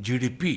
GDP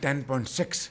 10.6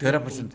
13%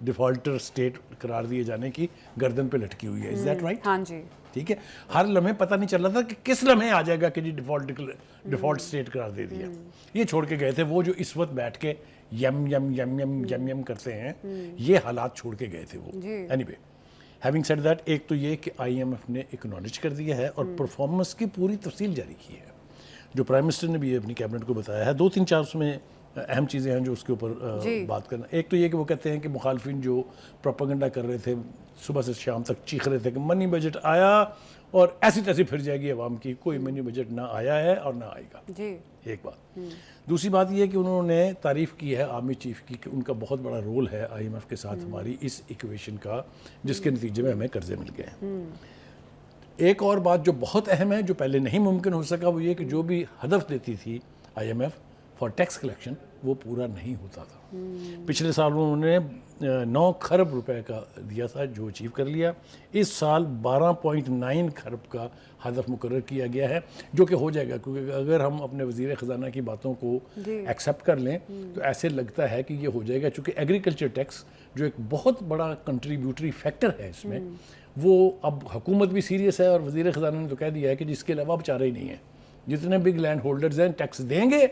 defaulter state قرار دیے جانے کی گردن پہ لٹکی ہوئی ہے. Is that right? ہاں جی ٹھیک ہے. ہر لمحے پتہ نہیں چل رہا تھا کہ کس لمحے آ جائے گا کہ جی ڈیفالٹ سٹیٹ قرار دے دیا. یہ چھوڑ کے گئے تھے وہ جو اس وقت بیٹھ کے M M M M M M کرتے ہیں, یہ حالات چھوڑ کے گئے تھے وہ. Any way, having said that, ایک تو یہ کہ آئی ایم ایف نے اکنالج کر دیا ہے اور پرفارمنس کی پوری تفصیل جاری کی ہے, جو پرائم منسٹر نے بھی اپنی کیبنٹ کو بتایا ہے. 2-3-4 اس میں اہم چیزیں ہیں جو اس کے اوپر بات کرنا. ایک تو یہ کہ وہ کہتے ہیں کہ مخالفین جو پروپیگنڈا کر رہے تھے صبح سے شام تک چیخ رہے تھے کہ منی بجٹ آیا اور ایسی تیسی پھر جائے گی عوام کی, کوئی منی بجٹ نہ آیا ہے اور نہ آئے گا. ایک بات. دوسری بات یہ کہ انہوں نے تعریف کی ہے آرمی چیف کی کہ ان کا بہت بڑا رول ہے آئی ایم ایف کے ساتھ ہماری اس ایکویشن کا, جس کے نتیجے میں ہمیں قرضے مل گئے ہیں. ایک اور بات جو بہت اہم ہے, جو پہلے نہیں ممکن ہو سکا, وہ یہ کہ جو بھی ہدف دیتی تھی I M F for tax collection, وہ پورا نہیں ہوتا تھا. پچھلے سال انہوں نے 9 کھرب روپے کا دیا تھا جو اچیو کر لیا. اس سال 12.9 کھرب کا ہدف مقرر کیا گیا ہے, جو کہ ہو جائے گا, کیونکہ اگر ہم اپنے وزیر خزانہ کی باتوں کو ایکسیپٹ کر لیں تو ایسے لگتا ہے کہ یہ ہو جائے گا, چونکہ ایگریکلچر ٹیکس جو ایک بہت بڑا کنٹریبیوٹری فیکٹر ہے اس میں, وہ اب حکومت بھی سیریس ہے اور وزیر خزانہ نے تو کہہ دیا ہے کہ جس کے علاوہ اب چارہ ہی نہیں ہے. جتنے بگ لینڈ ہولڈرز ہیں ٹیکس دیں گے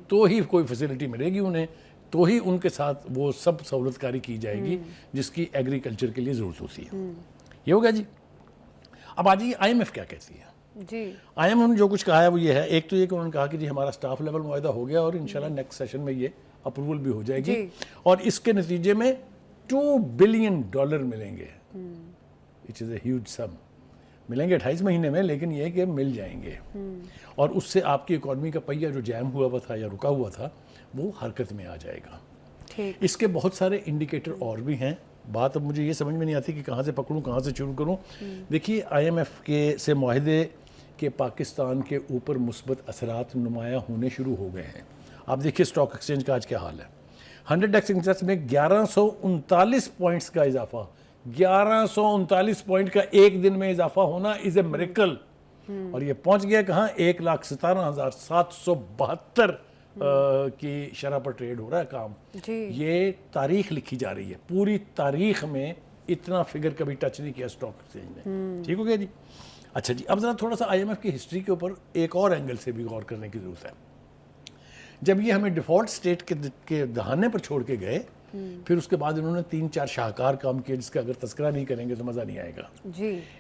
تو ہی کوئی فیسلٹی ملے گی انہیں, تو ہی ان کے ساتھ وہ سب سہولت کاری کی جائے گی جس کی ایگریکلچر کے لیے ضرورت ہوتی ہے. یہ ہوگا جی. اب آج یہ آئی ایم ایف کیا کہتی ہے؟ جی آئی ایم ایف نے جو کچھ کہا ہے وہ یہ ہے, ایک تو یہ کہ انہوں نے کہا کہ جی ہمارا سٹاف لیول معاہدہ ہو گیا اور انشاءاللہ نیکسٹ سیشن میں یہ اپروول بھی ہو جائے گی, اور اس کے نتیجے میں $2 بلین ملیں گے. اٹ از اے ہیوج سم. ملیں گے 28 مہینے میں, لیکن یہ کہ مل جائیں گے, اور اس سے آپ کی اکانومی کا پہیہ جو جیم ہوا ہوا تھا یا رکا ہوا تھا وہ حرکت میں آ جائے گا. اس کے بہت سارے انڈیکیٹر اور بھی ہیں. بات اب مجھے یہ سمجھ میں نہیں آتی کہ کہاں سے پکڑوں, کہاں سے شروع کروں. دیکھیے آئی ایم ایف کے سے معاہدے کے پاکستان کے اوپر مثبت اثرات نمایاں ہونے شروع ہو گئے ہیں. آپ دیکھیے اسٹاک ایکسچینج کا آج کیا حال ہے. 100 ڈیکس انڈیکس میں 1139 پوائنٹس کا اضافہ, 1139 پوائنٹ کا ایک دن میں اضافہ ہونا از اے میریکل. اور یہ پہنچ گیا کہاں, 1,17,772 کی شرح پر ٹریڈ ہو رہا ہے کام. یہ تاریخ لکھی جا رہی ہے, پوری تاریخ میں اتنا فگر کبھی ٹچ نہیں کیا اسٹاک ایکسچینج نے. ٹھیک ہو گیا جی. اچھا جی, اب ذرا تھوڑا سا آئی ایم ایف کی ہسٹری کے اوپر ایک اور اینگل سے بھی غور کرنے کی ضرورت ہے. جب یہ ہمیں ڈیفالٹ سٹیٹ کے دہانے پر چھوڑ کے گئے, پھر اس کے بعد انہوں نے 3-4 شاہکار کام کیے جس کا اگر تذکرہ نہیں کریں گے تو مزہ نہیں آئے گا.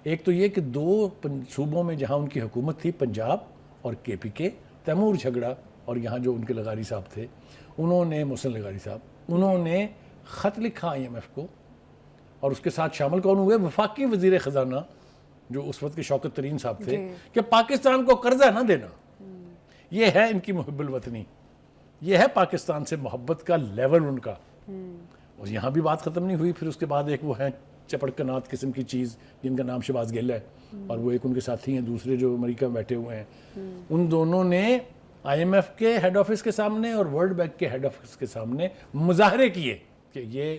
ایک تو یہ کہ 2 صوبوں میں جہاں ان کی حکومت تھی, پنجاب اور KPK, تیمور جھگڑا, اور یہاں جو ان کے لغاری صاحب تھے, انہوں نے محسن لغاری صاحب, انہوں نے خط لکھا آئی ایم ایف کو, اور اس کے ساتھ شامل کون ہوئے, وفاقی وزیر خزانہ جو اس وقت کے شوکت ترین صاحب تھے, کہ پاکستان کو قرضہ نہ دینا. یہ ہے ان کی محب الوطنی, یہ ہے پاکستان سے محبت کا لیول ان کا. اور یہاں بھی بات ختم نہیں ہوئی. پھر اس کے بعد ایک وہ ہیں چپڑکنات قسم کی چیز جن کا نام شہباز گل ہے, اور وہ ایک ان کے ساتھی ہیں دوسرے جو امریکہ میں بیٹھے ہوئے ہیں. ان دونوں نے آئی ایم ایف کے ہیڈ آفس کے سامنے اور ورلڈ بینک کے ہیڈ آفس کے سامنے مظاہرے کیے کہ یہ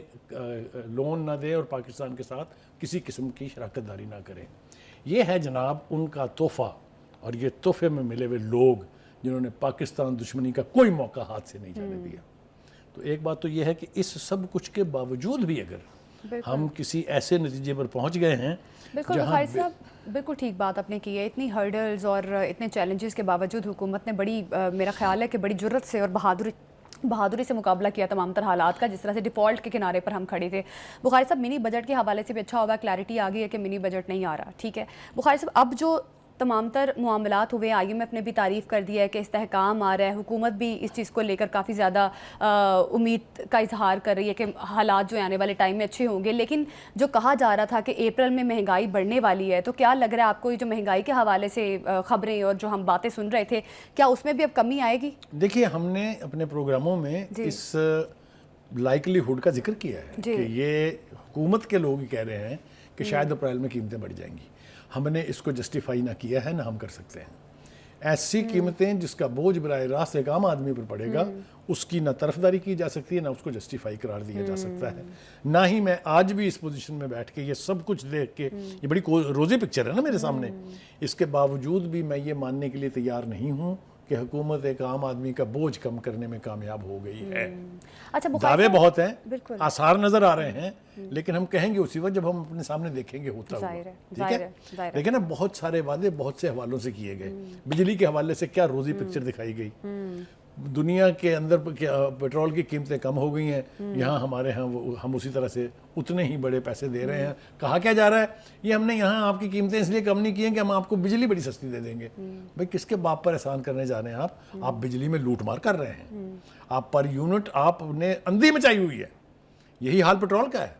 لون نہ دے اور پاکستان کے ساتھ کسی قسم کی شراکت داری نہ کرے. یہ ہے جناب ان کا تحفہ, اور یہ تحفے میں ملے ہوئے لوگ جنہوں نے پاکستان دشمنی کا کوئی موقع ہاتھ سے نہیں جانے دیا. تو ایک بات تو یہ ہے کہ اس سب کچھ کے باوجود بھی اگر ہم کسی ایسے نتیجے پر پہنچ گئے ہیں, بالکل بخاری صاحب, بالکل ٹھیک بات آپ نے کی ہے. اتنی ہرڈلز اور اتنے چیلنجز کے باوجود حکومت نے بڑی, میرا خیال ہے کہ بڑی جرت سے اور بہادری سے مقابلہ کیا تمام تر حالات کا, جس طرح سے ڈیفالٹ کے کنارے پر ہم کھڑے تھے. بخاری صاحب, منی بجٹ کے حوالے سے بھی اچھا ہوگا, کلیئرٹی آ گئی ہے کہ منی بجٹ نہیں آ رہا. ٹھیک ہے بخاری صاحب, اب جو تمام تر معاملات ہوئے, آئی ایم ایف نے بھی تعریف کر دیا ہے کہ استحکام آ رہا ہے, حکومت بھی اس چیز کو لے کر کافی زیادہ امید کا اظہار کر رہی ہے کہ حالات جو آنے والے ٹائم میں اچھے ہوں گے. لیکن جو کہا جا رہا تھا کہ اپریل میں مہنگائی بڑھنے والی ہے, تو کیا لگ رہا ہے آپ کو یہ جو مہنگائی کے حوالے سے خبریں اور جو ہم باتیں سن رہے تھے, کیا اس میں بھی اب کمی آئے گی؟ دیکھیے, ہم نے اپنے پروگراموں میں اس لائکلی ہوڈ کا ذکر کیا ہے کہ یہ حکومت کے لوگ ہی کہہ رہے ہیں کہ شاید اپریل میں قیمتیں بڑھ جائیں گی. ہم نے اس کو جسٹیفائی نہ کیا ہے, نہ ہم کر سکتے ہیں. ایسی قیمتیں جس کا بوجھ براہ راست ایک عام آدمی پر پڑے گا, اس کی نہ طرفداری کی جا سکتی ہے, نہ اس کو جسٹیفائی قرار دیا جا سکتا ہے. نہ ہی میں آج بھی اس پوزیشن میں بیٹھ کے یہ سب کچھ دیکھ کے, یہ بڑی روزی پکچر ہے نا میرے سامنے, اس کے باوجود بھی میں یہ ماننے کے لیے تیار نہیں ہوں کہ حکومت ایک عام آدمی کا بوجھ کم کرنے میں کامیاب ہو گئی ہے. اچھا دعوے بہت ہیں, بالکل آثار نظر آ رہے ہیں, لیکن ہم کہیں گے اسی وقت جب ہم اپنے سامنے دیکھیں گے ہوتا ہوا. ظاہر ہے، ٹھیک ظاہر ہے, ہے، ظاہر ہے. لیکن نا بہت سارے وعدے بہت سے حوالوں سے کیے گئے. بجلی کے حوالے سے کیا روزی پکچر دکھائی گئی. دنیا کے اندر پیٹرول کی قیمتیں کم ہو گئی ہیں, یہاں ہمارے ہاں ہم اسی طرح سے اتنے ہی بڑے پیسے دے رہے ہیں. کہا کیا جا رہا ہے, یہ ہم نے یہاں آپ کی قیمتیں اس لیے کم نہیں کی ہیں کہ ہم آپ کو بجلی بڑی سستی دے دیں گے. بھائی کس کے باپ پر احسان کرنے جا رہے ہیں آپ بجلی میں لوٹ مار کر رہے ہیں. آپ پر یونٹ آپ نے اندھی مچائی ہوئی ہے. یہی حال پیٹرول کا ہے.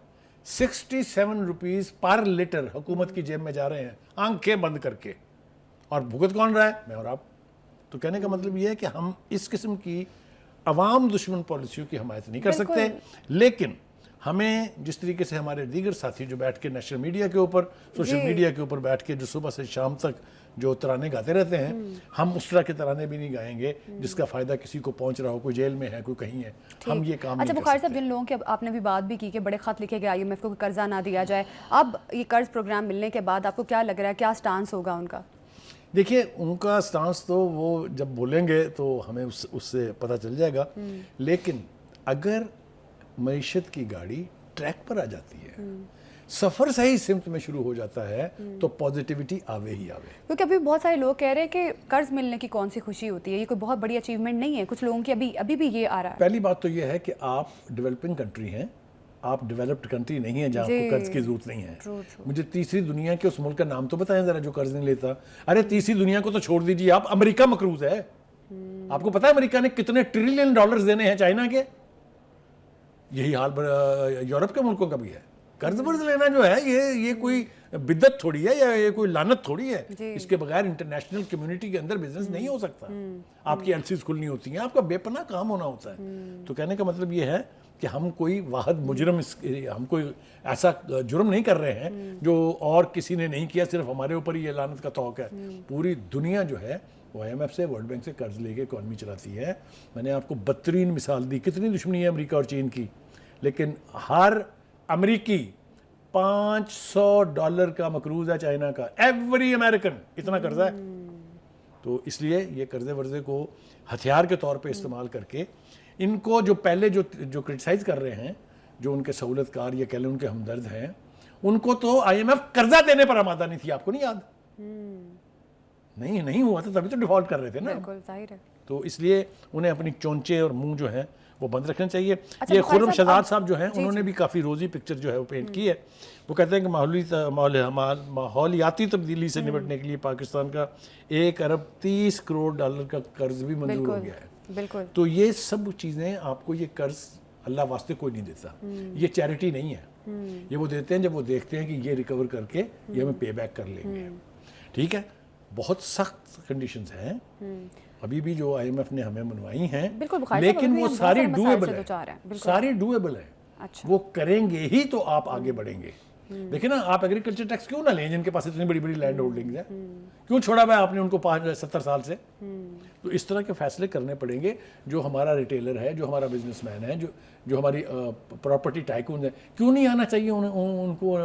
67 روپیز پر لیٹر حکومت کی جیب میں جا رہے ہیں آنکھیں بند کر کے, اور بھگت کون رہا ہے, میں اور آپ. تو کہنے کا مطلب یہ ہے کہ ہم اس قسم کی عوام دشمن پالیسیوں کی حمایت نہیں کر سکتے, لیکن ہمیں جس طریقے سے ہمارے دیگر ساتھی جو بیٹھ کے نیشنل میڈیا کے اوپر, سوشل میڈیا کے اوپر بیٹھ کے جو صبح سے شام تک جو ترانے گاتے رہتے ہیں, ہم اس طرح کے ترانے بھی نہیں گائیں گے جس کا فائدہ کسی کو پہنچ رہا ہو, کوئی جیل میں ہے, کوئی کہیں ہے. ہم یہ کام اچھا نہیں کر بخاری سکتے. صاحب, جن لوگوں کی آپ نے بھی بات بھی کی کہ بڑے خط لکھے گئے IMF کو کہ قرضہ نہ دیا جائے, اب یہ قرض پروگرام ملنے کے بعد آپ کو کیا لگ رہا ہے, کیا سٹانس ہوگا ان کا؟ دیکھیے ان کا سٹانس تو وہ جب بولیں گے تو ہمیں اس سے پتہ چل جائے گا, لیکن اگر معیشت کی گاڑی ٹریک پر آ جاتی ہے, سفر صحیح سمت میں شروع ہو جاتا ہے, تو پازیٹیوٹی آوے ہی آوے. کیونکہ ابھی بہت سارے لوگ کہہ رہے ہیں کہ قرض ملنے کی کون سی خوشی ہوتی ہے, یہ کوئی بہت بڑی اچیومنٹ نہیں ہے. کچھ لوگوں کی ابھی بھی یہ آ رہا ہے. پہلی بات تو یہ ہے کہ آپ ڈیولپنگ کنٹری ہیں, آپ ڈیولپڈ کنٹری نہیں ہیں جہاں کو قرض کی ضرورت نہیں ہے. مجھے تیسری دنیا کے اس ملک کا نام تو بتائیں ذرا جو قرض نہیں لیتا. ارے تیسری دنیا کو تو چھوڑ دیجیے, آپ امریکہ مقروض ہے. آپ کو پتا ہے امریکہ نے کتنے ٹریلین ڈالرز دینے ہیں چائنا کے؟ یہی حال یورپ کے ملکوں کا بھی ہے. قرض ورض لینا جو ہے یہ کوئی بدعت تھوڑی ہے, یا یہ کوئی لعنت تھوڑی ہے. اس کے بغیر انٹرنیشنل کمیونٹی کے اندر بزنس نہیں ہو سکتا. آپ کی ایلسیز کھلنی ہوتی ہیں, آپ کا بے پناہ کام ہونا ہوتا ہے. تو کہنے کا مطلب یہ ہے کہ ہم کوئی واحد مجرم, ہم کوئی ایسا جرم نہیں کر رہے ہیں جو اور کسی نے نہیں کیا, صرف ہمارے اوپر ہی یہ لعنت کا طوق ہے. پوری دنیا جو ہے وہ IMF سے, ورلڈ بینک سے قرض لے کے اکانومی چلاتی ہے. میں نے آپ کو بدترین مثال دی, کتنی دشمنی ہے امریکہ اور چین کی, لیکن ہر امریکی $500 کا مقروض ہے چائنا کا. ایوری امریکن اتنا قرضہ ہے. تو اس لیے یہ قرضے ورضے کو ہتھیار کے طور پہ استعمال کر کے ان کو جو پہلے جو کرٹیسائز کر رہے ہیں, جو ان کے سہولت کار یا کہہ لیں ان کے ہمدرد ہیں, ان کو تو IMF قرضہ دینے پر آمادہ نہیں تھی. آپ کو نہیں یاد؟ نہیں ہوا تھا, تبھی تو ڈیفالٹ کر رہے تھے نا. بالکل ظاہر ہے. تو اس لیے انہیں اپنی چونچے اور منہ جو ہیں وہ بند رکھنا چاہیے. یہ خرم شہزاد صاحب جو ہیں انہوں نے بھی کافی روزی پکچر جو ہے وہ پینٹ کی ہے. وہ کہتے ہیں کہ ماحولیاتی تبدیلی سے نمٹنے کے لیے پاکستان کا $1.30 کروڑ کا قرض بھی منظور ہو گیا ہے. بالکل. تو یہ سب چیزیں آپ کو, یہ قرض اللہ واسطے کوئی نہیں دیتا, یہ چیریٹی نہیں ہے. یہ وہ دیتے ہیں جب وہ دیکھتے ہیں کہ یہ ریکور کر کے یہ ہمیں پے بیک کر لیں گے. ٹھیک ہے, بہت سخت کنڈیشنز ہیں ابھی بھی جو IMF نے ہمیں منوائی ہیں, لیکن وہ ساری ڈویبل ہیں, ساری ڈویبل ہیں. وہ کریں گے ہی تو آپ آگے بڑھیں گے. دیکھیں نا, آپ ایگریکلچر ٹیکس کیوں نہ لیں جن کے پاس اتنی بڑی بڑی لینڈ ہولڈنگز ہیں, کیوں چھوڑا ہوا ہے آپ نے ان کو 70 سال سے؟ تو اس طرح کے فیصلے کرنے پڑیں گے. جو ہمارا ریٹیلر ہے, جو ہمارا بزنس مین ہے, جو ہماری پراپرٹی ٹائکون ہے, کیوں نہیں آنا چاہیے ان کو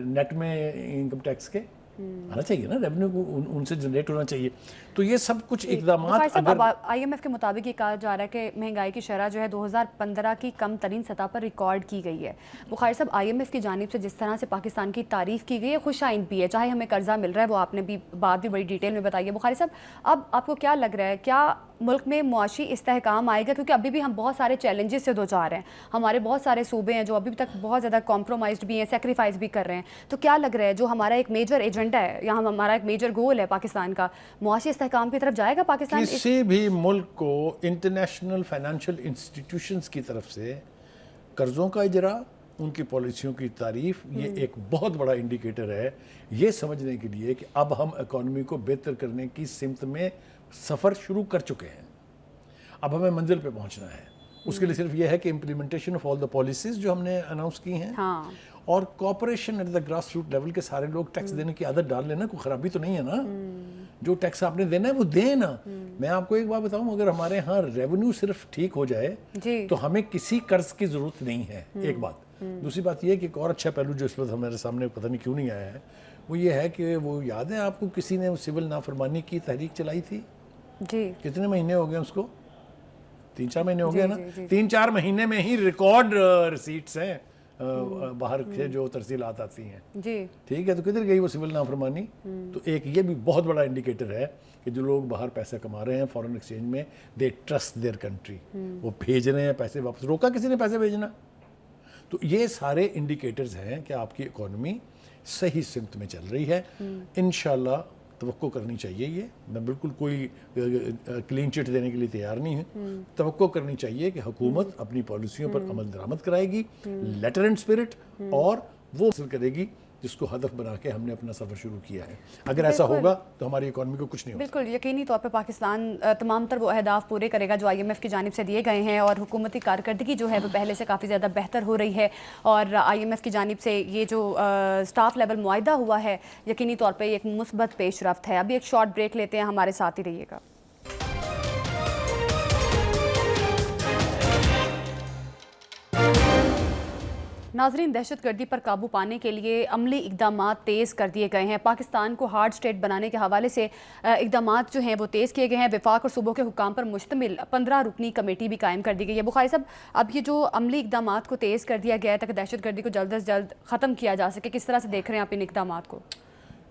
نیٹ میں انکم ٹیکس کے آنا چاہیے نا, ریونیو کو ان سے جنریٹ ہونا چاہیے. تو یہ سب کچھ اقدامات اگر IMF کے مطابق یہ کہا جا رہا ہے کہ مہنگائی کی شرح جو ہے 2015 کی کم ترین سطح پر ریکارڈ کی گئی ہے. بخاری صاحب, IMF کی جانب سے جس طرح سے پاکستان کی تعریف کی گئی ہے, خوش آئند بھی ہے, چاہے ہمیں قرضہ مل رہا ہے, وہ آپ نے بھی بات بھی بڑی ڈیٹیل میں بتائی ہے. بخاری صاحب, اب آپ کو کیا لگ رہا ہے, کیا ملک میں معاشی استحکام آئے گا؟ کیونکہ ابھی بھی ہم بہت سارے چیلنجز سے دوچار ہیں. ہمارے بہت سارے صوبے ہیں جو ابھی تک بہت زیادہ کمپرومائزڈ بھی ہیں, سیکریفائز بھی کر رہے ہیں. تو کیا لگ رہا ہے جو ہمارا ایک میجر ایجنڈا ہے یا ہمارا ایک میجر گول ہے پاکستان کا, معاشی استحکام کی طرف جائے گا پاکستان؟ کسی بھی ملک کو انٹرنیشنل فائنینشیل انسٹیٹیوشنز کی طرف سے قرضوں کا اجرا, ان کی پالیسیوں کی تعریف, یہ ایک بہت بڑا انڈیکیٹر ہے یہ سمجھنے کے لیے کہ اب ہم اکانومی کو بہتر کرنے کی سمت میں سفر شروع کر چکے ہیں. اب ہمیں منزل پہ پہنچنا ہے. اس کے لیے صرف یہ ہے کہ implementation of all the policies جو ہم نے اناؤنس کی ہیں, اور cooperation at the grass root level کے سارے لوگ ٹیکس دینے کی عادت ڈال لینا. کوئی خرابی تو نہیں ہے نا, جو ٹیکس آپ نے دینا ہے وہ دیں نا. میں آپ کو ایک بات بتاؤں, اگر ہمارے ہاں ریونیو صرف ٹھیک ہو جائے تو ہمیں کسی قرض کی ضرورت نہیں ہے. ایک بات. دوسری بات یہ کہ ایک اور اچھا پہلو جو اس وقت ہمارے سامنے پتہ نہیں کیوں نہیں آیا ہے, وہ یہ ہے کہ وہ یاد ہے آپ کو کسی نے سول نافرمانی کی تحریک چلائی تھی, جی کتنے مہینے ہو گئے اس کو؟ 3-4 مہینے ہو گئے نا. جی. 3-4 مہینے میں ہی ریکارڈ ریسیٹس ہیں باہر سے جو ترسیلات آتی ہیں. جی ٹھیک ہے, تو کدھر گئی وہ سول نافرمانی؟ تو ایک یہ بھی بہت بڑا انڈیکیٹر ہے کہ جو لوگ باہر پیسہ کما رہے ہیں فارن ایکسچینج میں, دے ٹرسٹ دیئر کنٹری, وہ بھیج رہے ہیں پیسے واپس. روکا کسی نے پیسے بھیجنا؟ تو یہ سارے انڈیکیٹرز ہیں کہ آپ کی اکانومی صحیح سمت میں چل رہی ہے. انشاءاللہ توقع کرنی چاہیے, یہ میں بالکل کوئی کلین چٹ دینے کے لیے تیار نہیں ہوں. توقع کرنی چاہیے کہ حکومت اپنی پالیسیوں پر عمل درآمد کرائے گی, لیٹر اینڈ اسپرٹ, اور وہ حاصل کرے گی جس کو ہدف بنا کے ہم نے اپنا سفر شروع کیا ہے. اگر ایسا ہوگا تو ہماری اکانومی کو کچھ نہیں ہوگا. بالکل یقینی طور پہ پاکستان تمام تر وہ اہداف پورے کرے گا جو IMF کی جانب سے دیے گئے ہیں, اور حکومتی کارکردگی جو ہے وہ پہلے سے کافی زیادہ بہتر ہو رہی ہے. اور IMF کی جانب سے یہ جو اسٹاف لیول معاہدہ ہوا ہے یقینی طور پہ ایک مثبت پیش رفت ہے. ابھی ایک شارٹ بریک لیتے ہیں, ہمارے ساتھ ہی رہیے گا. ناظرین, دہشت گردی پر قابو پانے کے لیے عملی اقدامات تیز کر دیے گئے ہیں. پاکستان کو ہارڈ اسٹیٹ بنانے کے حوالے سے اقدامات جو ہیں وہ تیز کیے گئے ہیں. وفاق اور صوبوں کے حکام پر مشتمل 15 رکنی کمیٹی بھی قائم کر دی گئی ہے. بخاری صاحب, اب یہ جو عملی اقدامات کو تیز کر دیا گیا ہے تاکہ دہشت گردی کو جلد از جلد ختم کیا جا سکے, کس طرح سے دیکھ رہے ہیں آپ ان اقدامات کو؟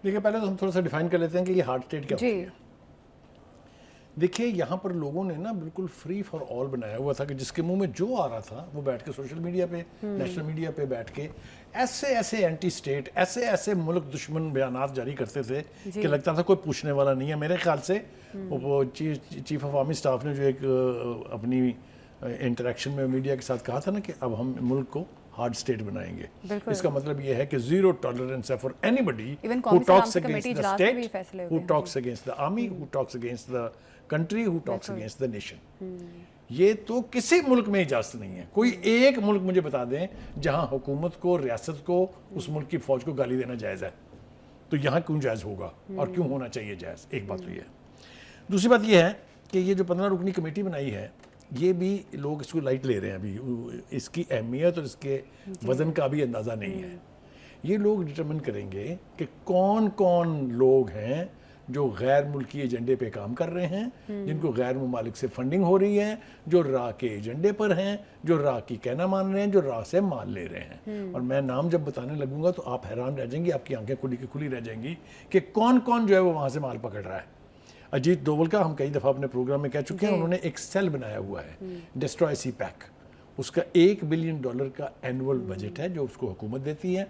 دیکھیں, پہلے تو ہم تھوڑا سا ڈیفائن کر لیتے ہیں کہ یہ ہارڈ اسٹیٹ کیا ہوتی ہے. دیکھیے, یہاں پر لوگوں نے نا بالکل فری فار آل بنایا ہوا تھا کہ جس کے منہ میں جو آ رہا تھا وہ بیٹھ کے سوشل میڈیا پہ, نیشنل میڈیا پہ بیٹھ کے ایسے اینٹی اسٹیٹ, ایسے ملک دشمن بیانات جاری کرتے تھے کہ لگتا تھا کوئی پوچھنے والا نہیں ہے. میرے خیال سے وہ چیف آف آرمی اسٹاف نے جو ایک اپنی انٹریکشن میں میڈیا کے ساتھ کہا تھا نا کہ اب ہم ملک کو ہارڈ اسٹیٹ بنائیں گے. اس کا مطلب یہ ہے کہ زیرو ٹالرنس ہے for anybody who talks against the state, who talks against the army, who talks against the country, who talks against the nation. یہ تو کسی ملک میں اجازت نہیں ہے. کوئی ایک ملک مجھے بتا دیں جہاں حکومت کو, ریاست کو, اس ملک کی فوج کو گالی دینا جائز ہے. تو یہاں کیوں جائز ہوگا اور کیوں ہونا چاہیے جائز؟ ایک بات تو یہ ہے. دوسری بات یہ ہے کہ یہ جو 15 رکنی کمیٹی بنائی ہے, یہ بھی لوگ اس کو لائٹ لے رہے ہیں. ابھی اس کی اہمیت اور اس کے وزن کا بھی اندازہ نہیں ہے. یہ لوگ ڈٹرمن کریں گے کہ کون کون لوگ ہیں جو غیر ملکی ایجنڈے پہ کام کر رہے ہیں, جن کو غیر ممالک سے فنڈنگ ہو رہی ہے, جو راہ کے ایجنڈے پر ہیں, جو راہ کی کہنا مان رہے ہیں, جو راہ سے مال لے رہے ہیں. اور میں نام جب بتانے لگوں گا تو آپ حیران رہ جائیں گی, آپ کی آنکھیں کھلی کی کھلی رہ جائیں گی کہ کون کون جو ہے وہ وہاں سے مال پکڑ رہا ہے. اجیت دوول کا ہم کئی دفعہ اپنے پروگرام میں کہہ چکے ہیں, انہوں نے ایک سیل بنایا ہوا ہے, ڈسٹرائے سی پیک. اس کا $1 بلین کا اینول بجٹ ہے جو اس کو حکومت دیتی ہے.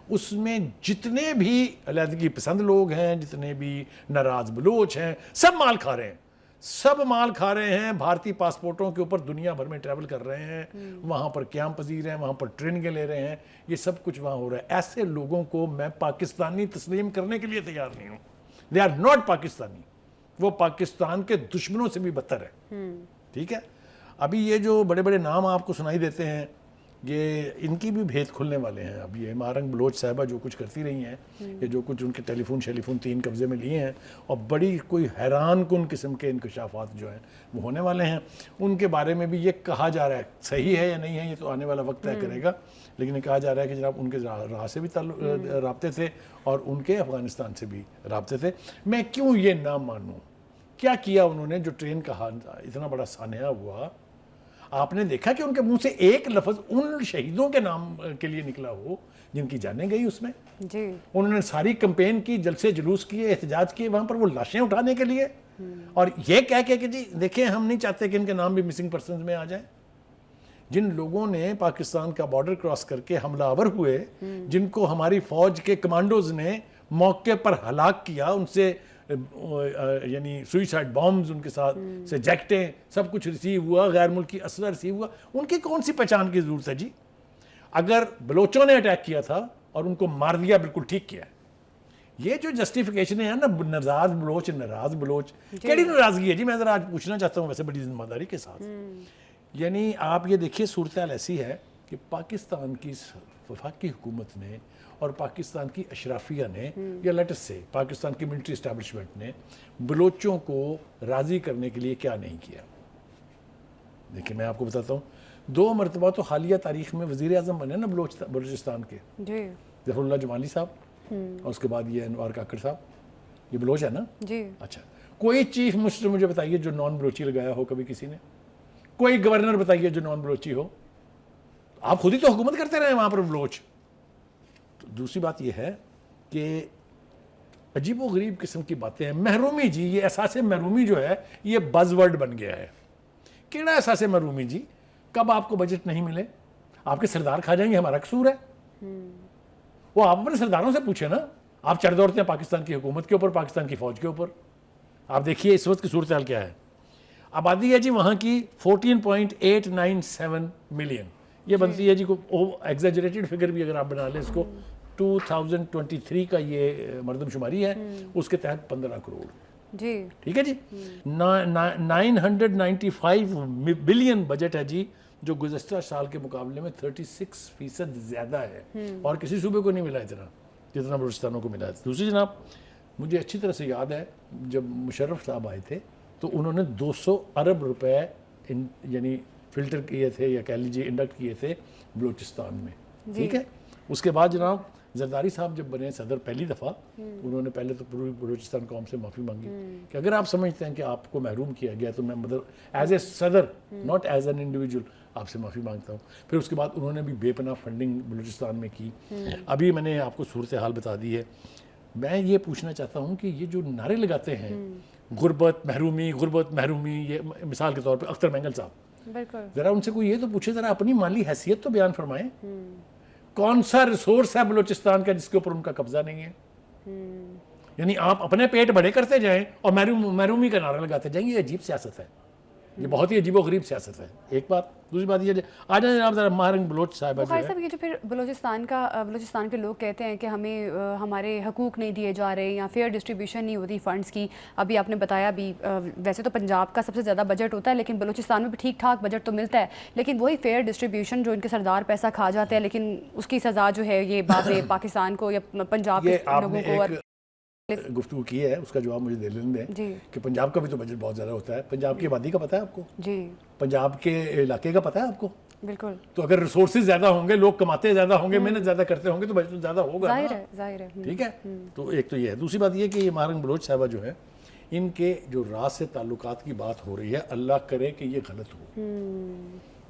اس میں جتنے بھی علیحدگی پسند لوگ ہیں, جتنے بھی ناراض بلوچ ہیں, سب مال کھا رہے ہیں. سب مال کھا رہے ہیں, بھارتی پاسپورٹوں کے اوپر دنیا بھر میں ٹریول کر رہے ہیں, وہاں پر قیام پذیر ہیں, وہاں پر ٹریننگیں لے رہے ہیں. یہ سب کچھ وہاں ہو رہا ہے. ایسے لوگوں کو میں پاکستانی تسلیم کرنے کے لیے تیار نہیں ہوں. They are not Pakistani. وہ پاکستان کے دشمنوں سے بھی بدتر ہے. ٹھیک ہے. ابھی یہ جو بڑے بڑے نام آپ کو سنائی دیتے ہیں, یہ ان کی بھی بھید کھلنے والے ہیں. اب یہ مارنگ بلوچ صاحبہ جو کچھ کرتی رہی ہیں, یہ جو کچھ ان کے ٹیلی فون 3 قبضے میں لیے ہیں, اور بڑی کوئی حیران کن قسم کے انکشافات جو ہیں وہ ہونے والے ہیں. ان کے بارے میں بھی یہ کہا جا رہا ہے, صحیح ہے یا نہیں ہے یہ تو آنے والا وقت طے کرے گا, لیکن یہ کہا جا رہا ہے کہ جناب ان کے راہ سے بھی رابطے تھے اور ان کے افغانستان سے بھی رابطے تھے. میں کیوں یہ نہ مانوں؟ کیا کیا انہوں نے جو ٹرین کا اتنا بڑا سانحہ ہوا؟ آپ نے دیکھا کہ ان کے منہ سے ایک لفظ ان شہیدوں کے نام کے لیے نکلا ہو جن کی جانیں گئی اس میں؟ جی. انہوں نے ساری کمپین کی, جلسے جلوس کیے, احتجاج کیے وہاں پر وہ لاشیں اٹھانے کے لیے, اور یہ کہہ کے کہ جی دیکھیں ہم نہیں چاہتے کہ ان کے نام بھی مسنگ پرسنز میں آ جائیں. جن لوگوں نے پاکستان کا بارڈر کراس کر کے حملہ آور ہوئے, جن کو ہماری فوج کے کمانڈوز نے موقع پر ہلاک کیا, ان سے یعنی سوئسائڈ بامز ان کے ساتھ سے جیکٹیں سب کچھ ریسیو ہوا, غیر ملکی اسلحہ ریسیو ہوا, ان کی کون سی پہچان کی ضرورت ہے جی؟ اگر بلوچوں نے اٹیک کیا تھا اور ان کو مار دیا, بالکل ٹھیک کیا. یہ جو جسٹیفیکیشن ہے نا, ناراض بلوچ کیڑی ناراضگی ہے جی؟ میں ذرا آج پوچھنا چاہتا ہوں ویسے بڑی ذمہ داری کے ساتھ. یعنی آپ یہ دیکھیے, صورتحال ایسی ہے کہ پاکستان کی وفاقی حکومت نے اور پاکستان کی اشرافیہ نے, یا لیٹس سے پاکستان کی ملٹری اسٹیبلشمنٹ نے بلوچوں کو راضی کرنے کے لیے کیا نہیں کیا. دیکھیں میں آپ کو بتاتا ہوں, 2 مرتبہ تو حالیہ تاریخ میں وزیر اعظم بنے نا بلوچستان کے, ظفر اللہ جمالی صاحب, اور اس کے بعد یہ انوار کاکڑ صاحب. یہ بلوچ ہے نا؟ جی. اچھا, کوئی چیف منسٹر مجھے بتائیے جو نان بلوچی لگایا ہو کبھی کسی نے؟ کوئی گورنر بتائیے جو نان بلوچی ہو؟ آپ خود ہی تو حکومت کرتے رہے وہاں پر بلوچ. دوسری بات یہ ہے کہ عجیب و غریب قسم کی باتیں ہیں. محرومی جی, یہ احساس محرومی جو ہے یہ بز ورڈ بن گیا ہے. کیڑا احساس محرومی جی؟ کب آپ کو بجٹ نہیں ملے آپ کے سردار کھا جائیں گے, ہمارا قصور ہے؟ وہ آپ اپنے سرداروں سے پوچھیں نا. آپ چڑھ دوڑتے ہیں پاکستان کی حکومت کے اوپر, پاکستان کی فوج کے اوپر. آپ دیکھیے اس وقت کی صورتحال کیا ہے. آبادی ہے جی وہاں کی 14.897 ملین. یہ بنتی ہے جی کو ایگزیجریٹڈ فگر بھی اگر آپ بنا لیں اس کو 2023 کا یہ مردم شماری ہے, اس کے تحت 15 کروڑ. جی ٹھیک ہے جی. 995 بلین بجٹ ہے جی, جو گزشتہ سال کے مقابلے میں 36% زیادہ ہے, اور کسی صوبے کو نہیں ملا اتنا جتنا بلوچستانوں کو ملا ہے. دوسری جناب, مجھے اچھی طرح سے یاد ہے جب مشرف صاحب آئے تھے تو انہوں نے 200 ارب روپے یعنی فلٹر کیے تھے یا کہہ لیجیے انڈکٹ کیے تھے بلوچستان میں. ٹھیک ہے. اس کے بعد جناب زرداری صاحب جب بنے صدر پہلی دفعہ, انہوں نے پہلے تو پوری بلوچستان قوم سے معافی مانگی کہ اگر آپ سمجھتے ہیں کہ آپ کو محروم کیا گیا تو میں ایز اے صدر ناٹ ایز این انڈیویجول آپ سے معافی مانگتا ہوں. پھر اس کے بعد انہوں نے بھی بے پناہ فنڈنگ بلوچستان میں کی. ابھی میں نے آپ کو صورتحال بتا دی ہے. میں یہ پوچھنا چاہتا ہوں کہ یہ جو نعرے لگاتے ہیں غربت محرومی, یہ مثال کے طور پہ اختر مینگل صاحب, ذرا ان سے کوئی یہ تو پوچھے, ذرا اپنی مالی حیثیت تو بیان فرمائیں. کون سا ریسورس ہے بلوچستان کا جس کے اوپر ان کا قبضہ نہیں ہے؟ یعنی آپ اپنے پیٹ بڑے کرتے جائیں اور محرومی کا نعرہ لگاتے جائیں. یہ عجیب سیاست ہے, یہ بہت ہی عجیب و غریب سیاست ہے. ایک بات. دوسری بات یہ آ جائیں جناب ذرا مہرنگ بلوچ صاحبہ جو ہے. یہ جو پھر بلوچستان کے لوگ کہتے ہیں کہ ہمیں ہمارے حقوق نہیں دیے جا رہے یا فیئر ڈسٹریبیوشن نہیں ہوتی فنڈز کی. ابھی آپ نے بتایا بھی ویسے تو پنجاب کا سب سے زیادہ بجٹ ہوتا ہے, لیکن بلوچستان میں بھی ٹھیک ٹھاک بجٹ تو ملتا ہے, لیکن وہی فیئر ڈسٹریبیوشن جو ان کے سردار پیسہ کھا جاتے ہیں, لیکن اس کی سزا جو ہے یہ باقی پاکستان کو یا پنجاب کے لوگوں کو. اور گفتگو کی ہے, اس کا جواب مجھے دے لیں دیں کہ پنجاب کا بھی تو بجٹ بہت زیادہ ہوتا ہے. پنجاب کی آبادی کا پتہ ہے آپ کو؟ جی. پنجاب کے علاقے کا پتہ ہے آپ کو؟ بالکل. تو اگر ریسورسز زیادہ ہوں گے, لوگ کماتے زیادہ ہوں گے, محنت زیادہ کرتے ہوں گے, تو بجٹ زیادہ ہوگا. ظاہر ہے. ٹھیک ہے. تو ایک تو یہ ہے. دوسری بات یہ کہ یہ مہرنگ بلوچ صاحبہ جو ہے, ان کے جو راز سے تعلقات کی بات ہو رہی ہے, اللہ کرے کہ یہ غلط ہو.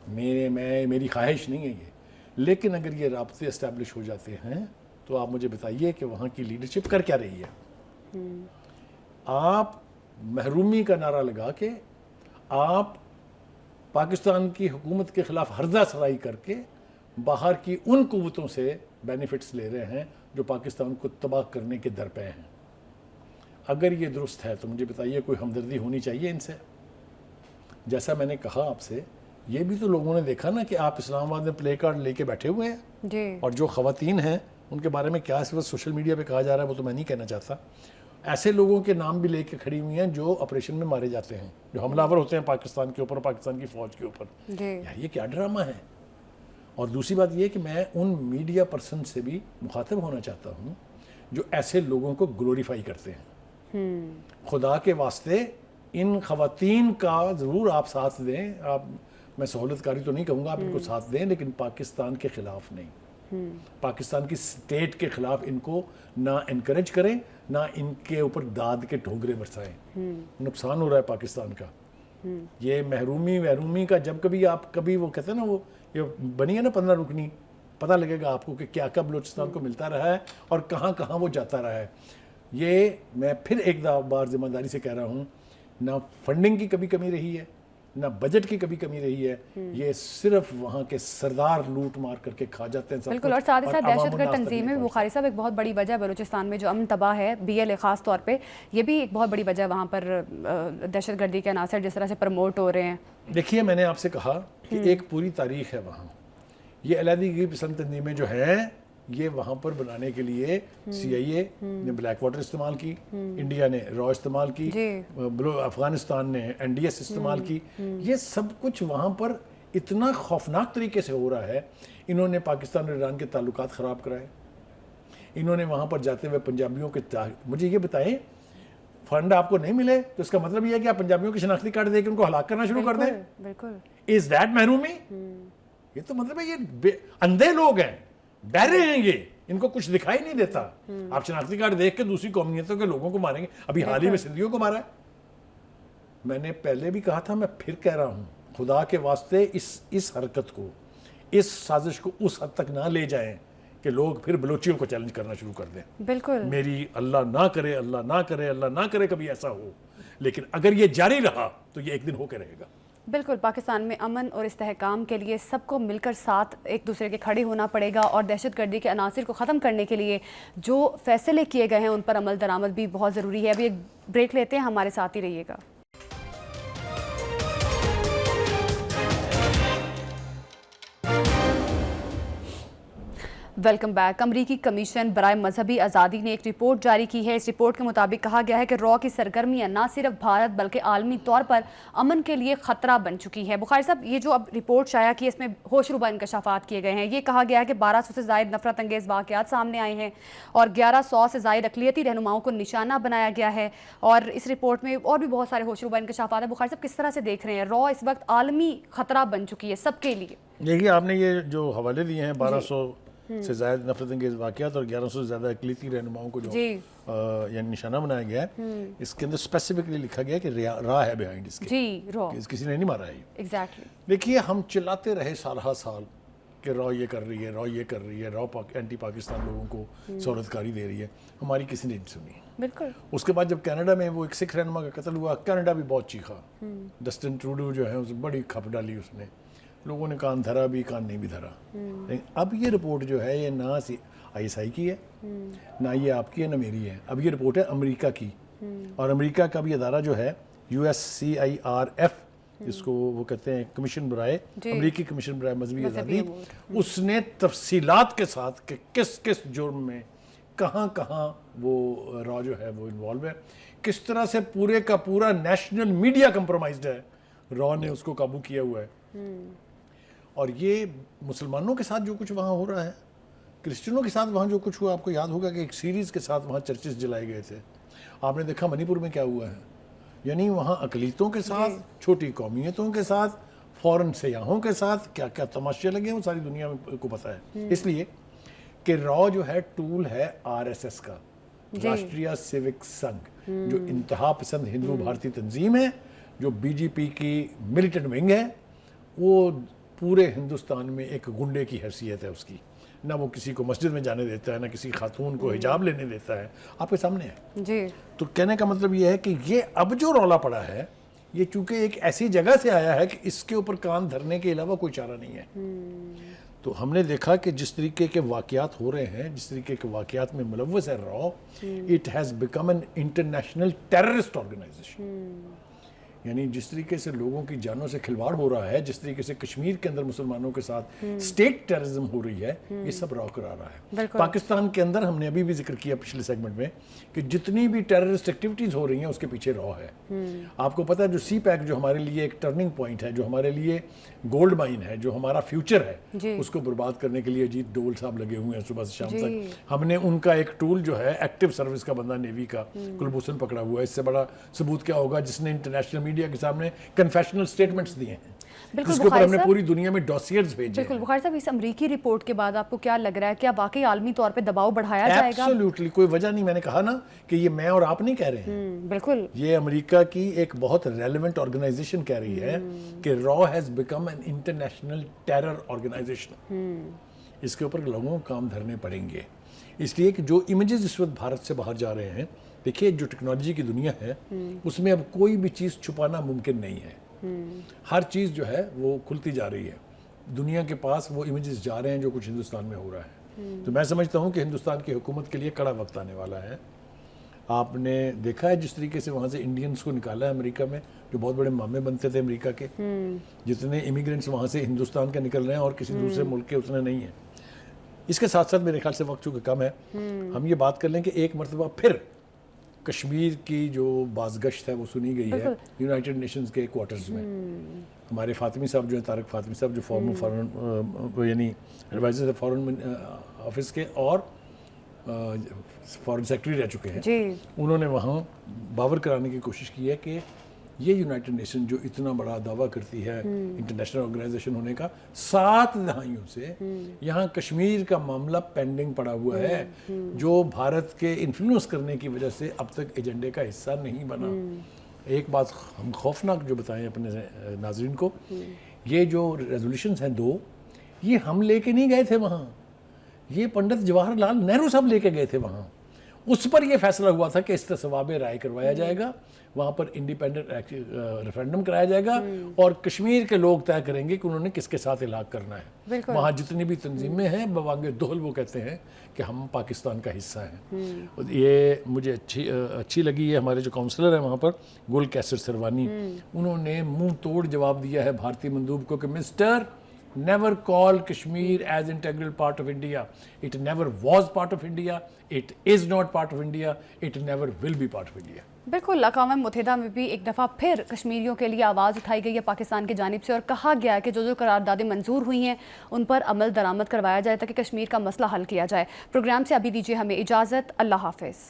میری خواہش نہیں ہے یہ, لیکن اگر یہ رابطے اسٹیبلش ہو جاتے ہیں تو آپ مجھے بتائیے کہ وہاں کی لیڈرشپ کر کیا رہی ہے. آپ محرومی کا نعرہ لگا کے آپ پاکستان کی حکومت کے خلاف ہرزہ سرائی کر کے باہر کی ان قوتوں سے بینیفٹس لے رہے ہیں جو پاکستان کو تباہ کرنے کے درپے ہیں. اگر یہ درست ہے تو مجھے بتائیے کوئی ہمدردی ہونی چاہیے ان سے. جیسا میں نے کہا آپ سے, یہ بھی تو لوگوں نے دیکھا نا کہ آپ اسلام آباد میں پلے کارڈ لے کے بیٹھے ہوئے ہیں, اور جو خواتین ہیں ان کے بارے میں کیا اس وقت سوشل میڈیا پہ کہا جا رہا ہے وہ تو میں نہیں کہنا چاہتا. ایسے لوگوں کے نام بھی لے کے کھڑی ہوئی ہیں جو آپریشن میں مارے جاتے ہیں, جو حملہ آور ہوتے ہیں پاکستان کے اوپر, پاکستان کی فوج کے اوپر. یار یہ کیا ڈرامہ ہے. اور دوسری بات یہ کہ میں ان میڈیا پرسن سے بھی مخاطب ہونا چاہتا ہوں جو ایسے لوگوں کو گلوریفائی کرتے ہیں. خدا کے واسطے ان خواتین کا ضرور آپ ساتھ دیں. میں سہولت کاری تو نہیں کہوں گا, آپ ان کو ساتھ دیں, لیکن پاکستان کے خلاف نہیں. پاکستان کی اسٹیٹ کے خلاف ان کو نہ انکریج کریں, نہ ان کے اوپر داد کے ٹھوکرے برسائیں. نقصان ہو رہا ہے پاکستان کا. یہ محرومی کا جب کبھی وہ کہتے ہیں نا, وہ یہ بنی ہے نا 15 رکنی, پتہ لگے گا آپ کو کہ کیا بلوچستان کو ملتا رہا ہے اور کہاں کہاں وہ جاتا رہا ہے. یہ میں پھر ایک بار ذمہ داری سے کہہ رہا ہوں, نہ فنڈنگ کی کبھی کمی رہی ہے, نہ بجٹ کی کبھی کمی رہی ہے. یہ صرف وہاں کے سردار لوٹ مار کر کے کھا جاتے ہیں. بالکل. اور ساتھ ہی ساتھ دہشت گرد تنظیمیں بھی بخاری صاحب ایک بہت بڑی وجہ ہے بلوچستان میں جو امن تباہ ہے, BLA خاص طور پہ, یہ بھی ایک بہت بڑی وجہ ہے وہاں پر دہشت گردی کے عناصر جس طرح سے پروموٹ ہو رہے ہیں. دیکھیے میں نے آپ سے کہا کہ ایک پوری تاریخ ہے وہاں. یہ علیحدگی پسند تنظیمیں جو ہیں یہ وہاں پر بنانے کے لیے CIA نے بلیک واٹر استعمال کی, انڈیا نے را استعمال کی, افغانستان نے NDS استعمال کی. یہ سب کچھ وہاں پر اتنا خوفناک طریقے سے ہو رہا ہے. انہوں نے پاکستان اور ایران کے تعلقات خراب کرائے. انہوں نے وہاں پر جاتے ہوئے پنجابیوں کے مجھے یہ بتائیں, فنڈ آپ کو نہیں ملے تو اس کا مطلب یہ ہے کہ آپ پنجابیوں کی شناختی کارڈ دے کے ان کو ہلاک کرنا شروع کر دیں. بالکل. از دیٹ محرومی؟ یہ تو مطلب ہے یہ اندھے لوگ ہیں, بہرے ہیں, یہ ان کو کچھ دکھائی نہیں دیتا. آپ شناختی کارڈ دیکھ کے دوسری قومیتوں کے لوگوں کو ماریں گے. ابھی حال ہی میں سندھیوں کو مارا ہے. میں نے پہلے بھی کہا تھا, میں پھر کہہ رہا ہوں, خدا کے واسطے اس حرکت کو, اس سازش کو اس حد تک نہ لے جائیں کہ لوگ پھر بلوچیوں کو چیلنج کرنا شروع کر دیں. بالکل میری اللہ نہ کرے, اللہ نہ کرے, اللہ نہ کرے کبھی ایسا ہو, لیکن اگر یہ جاری رہا تو یہ ایک دن ہو کے رہے گا. بالکل. پاکستان میں امن اور استحکام کے لیے سب کو مل کر ساتھ ایک دوسرے کے کھڑے ہونا پڑے گا, اور دہشت گردی کے عناصر کو ختم کرنے کے لیے جو فیصلے کیے گئے ہیں ان پر عمل درآمد بھی بہت ضروری ہے. ابھی ایک بریک لیتے ہیں, ہمارے ساتھ ہی رہیے گا. Welcome back. امریکی کمیشن برائے مذہبی آزادی نے ایک رپورٹ جاری کی ہے. اس رپورٹ کے مطابق کہا گیا ہے کہ را کی سرگرمیاں نہ صرف بھارت بلکہ عالمی طور پر امن کے لیے خطرہ بن چکی ہے. بخاری صاحب, یہ جو اب رپورٹ شائع کی اس میں ہوش ربا انکشافات کیے گئے ہیں. یہ کہا گیا ہے کہ 1200 سے زائد نفرت انگیز واقعات سامنے آئے ہیں اور 1100 سے زائد اقلیتی رہنماؤں کو نشانہ بنایا گیا ہے, اور اس رپورٹ میں اور بھی بہت سارے ہوش ربا انکشافات ہیں. بخاری صاحب, کس طرح سے دیکھ رہے ہیں را اس وقت عالمی خطرہ بن چکی ہے سب کے لیے؟ دیکھیے, آپ نے یہ جو حوالے دیے ہیں 1200 سے زائد نفرت انگیز واقعات اور 1100 سے زیادہ اقلیتی رہنماؤں کو جو یعنی نشانہ بنایا گیا ہے, اس کے اندر اسپیسیفکلی لکھا گیا کہ را ہے بیہائنڈ اس کے, جی را کسی نے نہیں مارا ہے. ایگزیکٹلی. دیکھیے, ہم چلاتے رہے سال ہا سال کہ را یہ کر رہی ہے, را یہ کر رہی ہے, را اینٹی پاکستان لوگوں کو سہولت کاری دے رہی ہے, ہماری کسی نے نہیں سنی. بالکل. اس کے بعد جب کینیڈا میں وہ ایک سکھ رہنما کا قتل ہوا, کینیڈا بھی بہت چیخا. ڈسٹن ٹروڈو جو ہے, اس بڑی کھپ ڈالی اس نے, لوگوں نے کان دھرا بھی, کان نہیں بھی دھرا. لیکن اب یہ رپورٹ جو ہے یہ نہ ISI کی ہے, نہ یہ آپ کی ہے, نہ میری ہے. اب یہ رپورٹ ہے امریکہ کی, اور امریکہ کا بھی ادارہ جو ہے USCIRF, جس کو وہ کہتے ہیں کمیشن برائے امریکی کمیشن برائے مذہبی آزادی, اس نے تفصیلات کے ساتھ کہ کس کس جرم میں کہاں کہاں وہ را جو ہے وہ انوالو ہے, کس طرح سے پورے کا پورا نیشنل میڈیا کمپرومائزڈ ہے, را نے اس کو قابو کیا ہوا ہے. اور یہ مسلمانوں کے ساتھ جو کچھ وہاں ہو رہا ہے, کرسچنوں کے ساتھ وہاں جو کچھ ہوا, آپ کو یاد ہوگا کہ ایک سیریز کے ساتھ وہاں چرچز جلائے گئے تھے. آپ نے دیکھا منی پور میں کیا ہوا ہے, یعنی وہاں اقلیتوں کے ساتھ, چھوٹی قومیتوں کے ساتھ, فورن سیاحوں کے ساتھ کیا کیا تماشے لگے ہیں, وہ ساری دنیا کو پتہ ہے. اس لیے کہ را جو ہے ٹول ہے RSS کا, راشٹریہ سیوک سنگھ, جو انتہا پسند ہندو بھارتی تنظیم ہے, جو BJP کی ملیٹنٹ ونگ ہے. وہ پورے ہندوستان میں ایک گنڈے کی حیثیت ہے اس کی, نہ وہ کسی کو مسجد میں جانے دیتا ہے, نہ کسی خاتون کو حجاب لینے دیتا ہے. آپ کے سامنے ہے. جی. تو کہنے کا مطلب یہ ہے کہ یہ اب جو رولا پڑا ہے, یہ چونکہ ایک ایسی جگہ سے آیا ہے کہ اس کے اوپر کان دھرنے کے علاوہ کوئی چارہ نہیں ہے. تو ہم نے دیکھا کہ جس طریقے کے واقعات ہو رہے ہیں, جس طریقے کے واقعات میں ملوث ہے را, it has become an international terrorist organisation. یعنی جس طریقے سے لوگوں کی جانوں سے کھلواڑ ہو رہا ہے, جس طریقے سے کشمیر کے اندر مسلمانوں کے ساتھ اسٹیٹ ٹیررزم ہو رہی ہے, یہ سب را کرا رہا ہے. پاکستان کے اندر ہم نے ابھی بھی ذکر کیا پچھلے سیگمنٹ میں کہ جتنی بھی ٹیررسٹ ایکٹیویٹیز ہو رہی ہیں اس کے پیچھے را ہے. آپ کو پتہ ہے جو CPAC جو ہمارے لیے ایک ٹرننگ پوائنٹ ہے, جو ہمارے لیے گولڈ مائن ہے, جو ہمارا فیوچر ہے, اس کو برباد کرنے کے لیے اجیت ڈول صاحب لگے ہوئے ہیں صبح سے شام تک. ہم نے ان کا ایک ٹول جو ہے ایکٹیو سروس کا بندہ نیوی کا کلبھوشن پکڑا ہوا ہے. اس سے بڑا ثبوت کیا ہوگا, جس نے انٹرنیشنل میڈیا کے سامنے کنفیشنل سٹیٹمنٹس دیے ہیں, جس کے اوپر ہم نے پوری دنیا میں ڈوسیئرز بھیجے ہیں. بالکل. بخاری صاحب, اس امریکی رپورٹ کے بعد آپ کو کیا لگ رہا ہے, کیا واقعی عالمی طور پہ دباؤ بڑھایا جائے گا؟ ایبسولوٹلی کوئی وجہ نہیں. میں نے کہا نا کہ یہ میں اور آپ نہیں کہہ رہے ہیں, بالکل یہ امریکہ کی ایک بہت ریلیونٹ آرگنائزیشن کہہ رہی ہے کہ را has become an international terror organization. اس کے اوپر لوگوں کو کام دھرنے پڑیں گے, اس لیے کہ جو امیجز اس وقت بھارت سے باہر جا رہے ہیں, دیکھیے جو ٹیکنالوجی کی دنیا ہے اس میں اب کوئی بھی چیز چھپانا ممکن نہیں ہے. ہر چیز جو ہے وہ کھلتی جا رہی ہے, دنیا کے پاس وہ امیجز جا رہے ہیں جو کچھ ہندوستان میں ہو رہا ہے. تو میں سمجھتا ہوں کہ ہندوستان کی حکومت کے لیے کڑا وقت آنے والا ہے. آپ نے دیکھا ہے جس طریقے سے وہاں سے انڈینز کو نکالا ہے امریکہ میں, جو بہت بڑے مامے بنتے تھے امریکہ کے, جتنے امیگرینٹس وہاں سے ہندوستان کے نکل رہے ہیں اور کسی دوسرے ملک کے اتنے نہیں ہیں. اس کے ساتھ ساتھ میرے خیال سے وقت چونکہ کم ہے, ہم یہ بات کر لیں کہ ایک مرتبہ پھر کشمیر کی جو بازگشت ہے وہ سنی گئی ہے یونائٹڈ نیشنز کے کوارٹرز میں. ہمارے فاطمی صاحب جو ہیں, طارق فاطمی صاحب, جو فارن یعنی ایڈوائزر فارن آفس کے اور فارن سیکرٹری رہ چکے ہیں, انہوں نے وہاں باور کرانے کی کوشش کی ہے کہ یہ یونائٹڈ نیشن جو اتنا بڑا دعویٰ کرتی ہے انٹرنیشنل آرگنائزیشن ہونے کا, 7 دہائیوں سے یہاں کشمیر کا معاملہ پینڈنگ پڑا ہوا ہے, جو بھارت کے انفلوئنس کرنے کی وجہ سے اب تک ایجنڈے کا حصہ نہیں بنا. ایک بات ہم خوفناک جو بتائیں اپنے ناظرین کو، یہ جو ریزولوشنز ہیں 2، یہ ہم لے کے نہیں گئے تھے وہاں، یہ پنڈت جواہر لال نہرو صاحب لے کے گئے تھے وہاں. اس پر یہ فیصلہ ہوا تھا کہ استصواب رائے کروایا جائے گا، وہاں پر انڈیپینڈنٹ ریفرینڈم کرایا جائے گا، اور کشمیر کے لوگ طے کریں گے کہ انہوں نے کس کے ساتھ الحاق کرنا ہے. وہاں جتنی بھی تنظیمیں ہیں بوانگ دہل وہ کہتے ہیں کہ ہم پاکستان کا حصہ ہیں. یہ مجھے اچھی لگی ہے. ہمارے جو کونسلر ہیں وہاں پر گل کیسر سروانی، انہوں نے منہ توڑ جواب دیا ہے بھارتی مندوب کو کہ mister never call Kashmir as integral part of India. It never was part of India. It is not part of India. It never will be part of India. بالکل. اقوام متحدہ میں بھی ایک دفعہ پھر کشمیریوں کے لیے آواز اٹھائی گئی ہے پاکستان کی جانب سے، اور کہا گیا ہے کہ جو قراردادیں منظور ہوئی ہیں ان پر عمل درآمد کروایا جائے تاکہ کشمیر کا مسئلہ حل کیا جائے. پروگرام سے ابھی دیجیے ہمیں اجازت. اللہ حافظ.